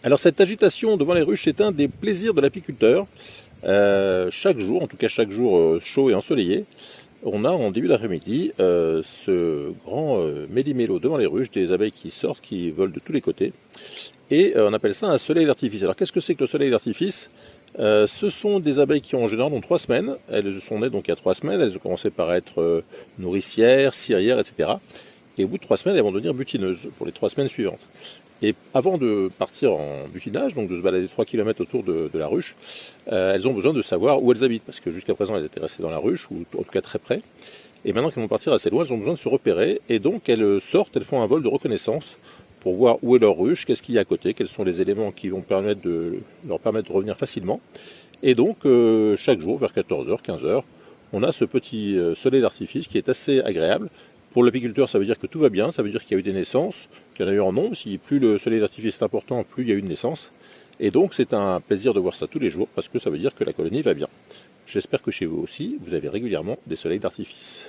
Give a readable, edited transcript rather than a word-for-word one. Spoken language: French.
Alors cette agitation devant les ruches, c'est un des plaisirs de l'apiculteur. Chaque jour, en tout cas chaque jour chaud et ensoleillé, on a en début d'après-midi ce grand méli-mélo devant les ruches, des abeilles qui sortent, qui volent de tous les côtés. Et on appelle ça un soleil d'artifice. Alors qu'est-ce que c'est que le soleil d'artifice? Ce sont des abeilles qui ont en général donc 3 semaines. Elles sont nées donc il y a 3 semaines. Elles ont commencé par être nourricières, cirières, etc. Et au bout de 3 semaines, elles vont devenir butineuses pour les 3 semaines suivantes. Et avant de partir en butinage, donc de se balader 3 km autour de la ruche, elles ont besoin de savoir où elles habitent, parce que jusqu'à présent elles étaient restées dans la ruche, ou en tout cas très près. Et maintenant qu'elles vont partir assez loin, elles ont besoin de se repérer, et donc elles sortent, elles font un vol de reconnaissance pour voir où est leur ruche, qu'est-ce qu'il y a à côté, quels sont les éléments qui vont leur permettre de revenir facilement. Et donc chaque jour, vers 14h, 15h, on a ce petit soleil d'artifice qui est assez agréable. Pour l'apiculteur, ça veut dire que tout va bien, ça veut dire qu'il y a eu des naissances, qu'il y en a eu en nombre. Si plus le soleil d'artifice est important, plus il y a eu de naissances. Et donc c'est un plaisir de voir ça tous les jours, parce que ça veut dire que la colonie va bien. J'espère que chez vous aussi, vous avez régulièrement des soleils d'artifice.